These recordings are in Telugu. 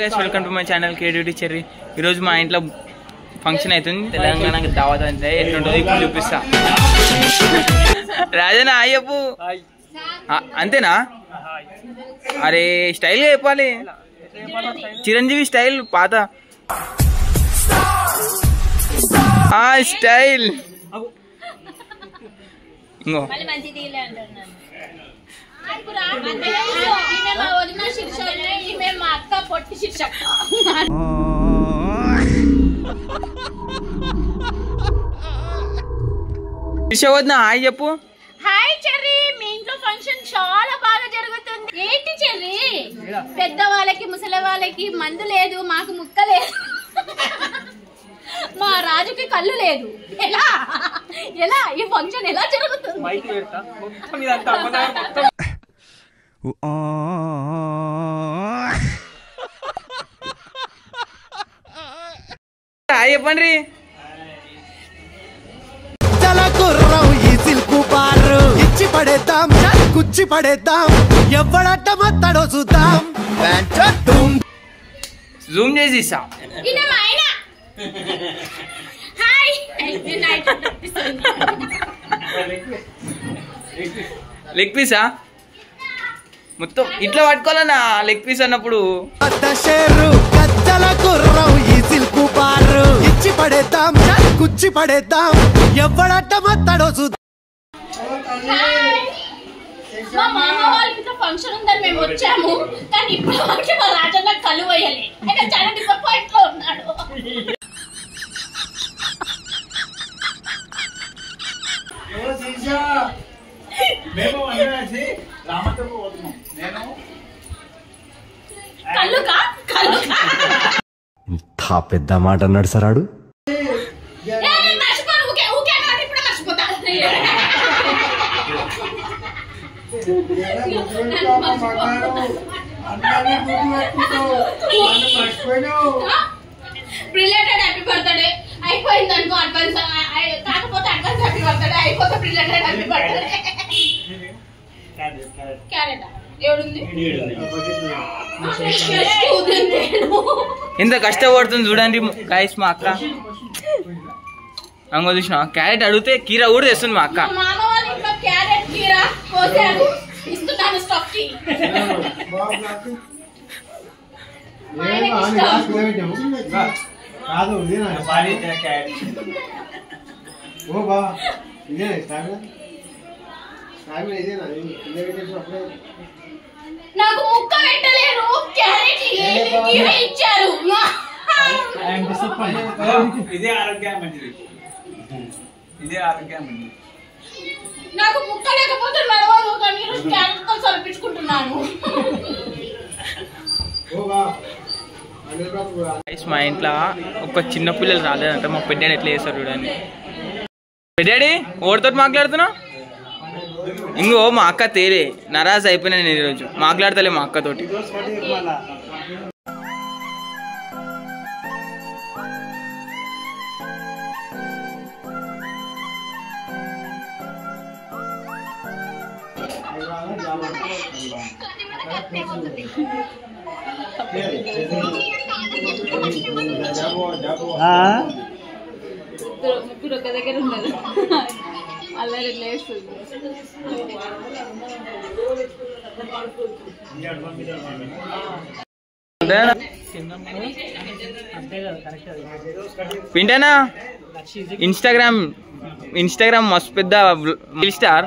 Welcome to my channel cutie cherry. ఈరోజు మా ఇంట్లో ఫంక్షన్ అవుతుంది. తెలంగాణకి దావత్ అంటే ఎట్లుంటుందో ఇప్పుడు చూపిస్తా. రాజనా హాయ్ చెప్పు. అంతేనా? అరే స్టైల్గా చెప్పాలి, చిరంజీవి స్టైల్, పాత స్టైల్. ఇంకో వద్దా హాయ్ చెప్పు. హాయ్ చెర్రీ, మీ ఇంట్లో ఫంక్షన్ చాలా బాగా జరుగుతుంది. ఏంటి చెర్రీ, పెద్దవాళ్ళకి ముసలి వాళ్ళకి మందు లేదు, మాకు ముక్క లేదు, మా రాజుకి కళ్ళు లేదు. ఎలా ఎలా ఈ ఫంక్షన్ ఎలా జరుగుతుంది? హాయ్ చెప్పండి. ఇచ్చి పడేద్దాం, కుచ్చి పడేద్దాం, ఎవడట్ట మత్తడో చూద్దాం. జూమ్ చేసి ఇస్తా. లెగ్ పీసా మొత్తం ఇట్లా పట్టుకోవాలన్నా లెగ్ పీస్ అన్నప్పుడు. ఇచ్చి పడేద్దాం, కుచ్చి పడేద్దాం, ఎవడట్ట మత్తడో చూద్దాం. మా మామ వాళ్ళకి ఫంక్షన్ ఉందని మేము వచ్చాము, కానీ ఇప్పుడు వరకు మా రాజన్న కళ్ళు వేయాలి. ఆయన చాలా డిసప్పాయింట్ లో ఉన్నాడు. ఇంత పెద్ద మాట అన్నాడు సరాడు. ప్రిలేటెడ్ హ్యాపీ బర్త్డే అయిపోయింది అనుకో, అడ్వాన్స్ కాకపోతే అడ్వాన్స్ హ్యాపీ బర్త్డే అయిపోతే ప్రిలేటెడ్ హ్యాపీ బర్త్డే. క్యారెట్ ఎంత కష్టపడుతుంది చూడండి గాయస్ మా అక్క. అంగో చూసిన క్యారెట్ అడిగితే కీరా కూడా తెస్తుంది మా అక్క. మామ వాళ్ళ ఇంట్లో క్యారెట్ కీరా పోసారు, ఇస్తున్నాను స్టాక్ కి. నాకు ముక్క పెట్టలేరు, క్యారెట్ కీరా ఇచ్చారు. ఇదే ఆరోగ్యం మంచిది, ఇదే ఆరోగ్యం మంచిది. నాకు ముక్క లేకపోతే నడవదు, కానీ క్యారెట్ తో సరిపించుకుంటున్నాను. మా ఇంట్లో ఒక చిన్న పిల్లలు రాలేదంట. మా పెద్దాడు ఎట్లా చేస్తారు చూడండి. పెద్దాడి ఓడితో మాట్లాడుతున్నావు. ఇంకో మా అక్క తేలే నరాజ్ అయిపోయినా నేను ఈరోజు మాట్లాడతలే మా అక్కతోటి. ముగ్గురు ఒక దగ్గర ఉన్నారు, అల్లరి లేస్తుంది. పింటేనా ఇన్స్టాగ్రామ్ మస్తు పెద్ద స్టార్.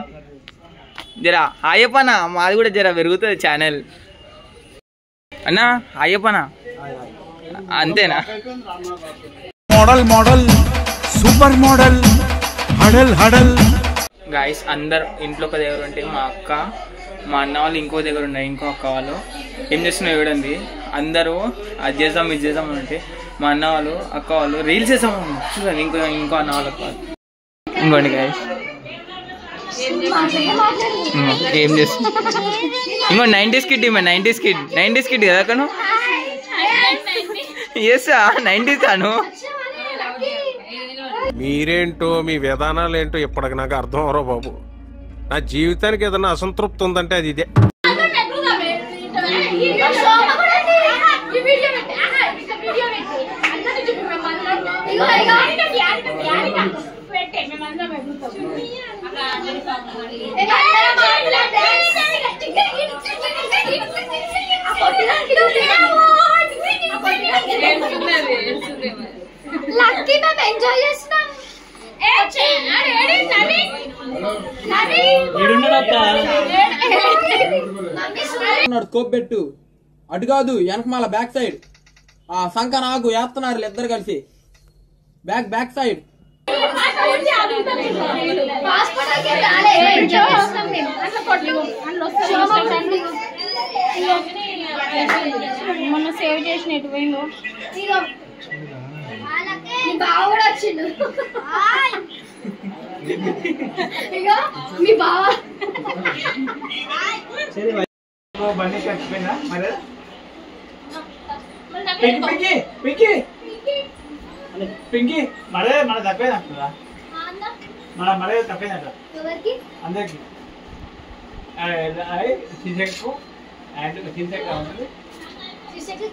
జరా హాయప్పనా, మాది కూడా జరా పెరుగుతుంది ఛానల్ అన్నా. హాయప్పనా అంతేనా? మోడల్ మోడల్ సూపర్ మోడల్ హడల్ హడల్. గాయస్ అందరు ఇంట్లో ఒక దగ్గర ఉంటే మా అక్క మా అన్న వాళ్ళు ఇంకో దగ్గర ఉన్నాయి, ఇంకో అక్క వాళ్ళు ఏం చేస్తున్నావు చూడండి. అందరూ అది చేద్దాం ఇది చేద్దాం అని అంటే మా అన్న వాళ్ళు అక్క వాళ్ళు రీల్స్ చేసాము చూడండి. ఇంకో అన్న వాళ్ళ ఇంకోండి గాయస్ ఏం చేస్తా. ఇంకో 90s కిడ్ 90s కిడ్ కదా కను. ఎస్ 90s కాను. మీరేంటో మీ విధానాలు ఏంటో ఇప్పటికి నాకు అర్థం అవరో బాబు. నా జీవితానికి ఏదైనా అసంతృప్తి ఉందంటే అది ఇదే. లక్కీ మేము ఎంజాయ్ చేస్తున్నాం. స్కోప్ పెట్టు అటు కాదు వెనకమాల బ్యాక్ సైడ్ ఆ సంఖ నాకు వేస్తున్నారు ఇద్దరు కలిసి బ్యాక్ సైడ్ మొన్న సేవ్ చేసిన ఎటు పోయిందో బావ కూడా వచ్చిండు. మీ బావ బండి చచ్చిపోయిందా మరి పింకీ మరే మన తప్పేదంటారా మరే తప్పేదంట అందరికి శిశకు అండ్ శిశక్ ఉంటుంది శిశక్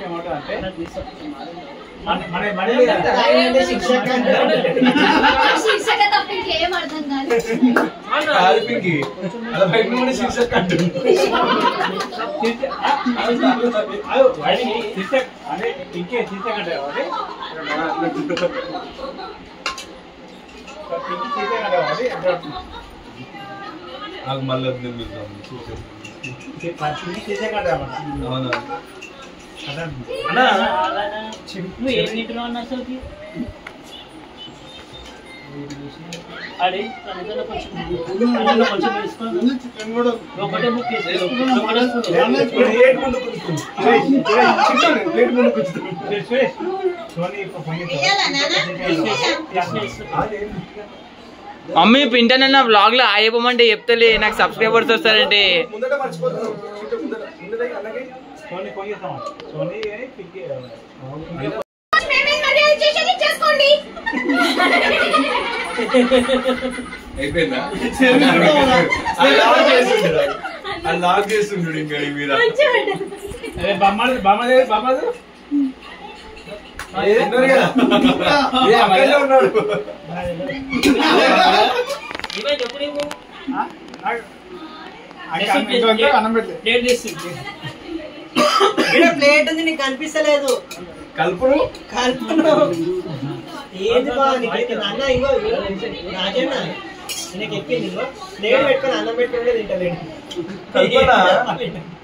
ఏమంటుంది అంటే శిక్షక తప్ప ఇంకేం అర్థం కాదు. ఇంకే శిశక్ అంటే మళ్ళీ నువ్వు ఏం తింటున్నావు అన్న అసలుకి అడే కొంచెం ఒకటే బుక్ మమ్మీ పింటనన్న వ్లాగ్ లో ఆయపమంటే చెప్తలే నాకు సబ్స్క్రైబర్స్ వస్తారంటే అయిపోయిందా లాక్ చేస్తుండ్రు ఇంకా మీద బామ్మది అన్నం ప్లేట్ ఉంది నీకు కనిపిస్తలేదు కలుపును ఏది అన్న ఇగో నాకేనా నీకు ఎక్కింది ఇగో ప్లేట్ పెట్టుకొని అన్నం పెట్టుకుంటే తింటలేడు కల్పనా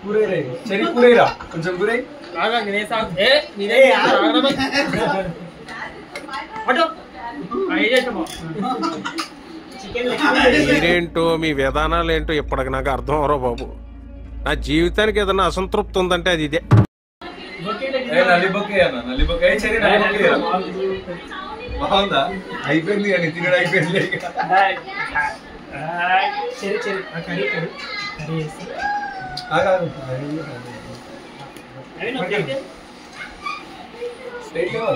కూరేరా చెరి కూరేరా కొంచెం కూరే మీరేంటో మీ విధానాలు ఏంటో ఇప్పటికి నాకు అర్థం అవరో బాబు. నా జీవితానికి ఏదైనా అసంతృప్తి ఉందంటే అది ఇదే. నల్లిబొక్కే అన్న నల్లిబొక్కే చెరి నల్లిబొక్కే బాగుందా అయిపోయింది కానీ తినడం అయిపోయింది స్టేట్ లేవా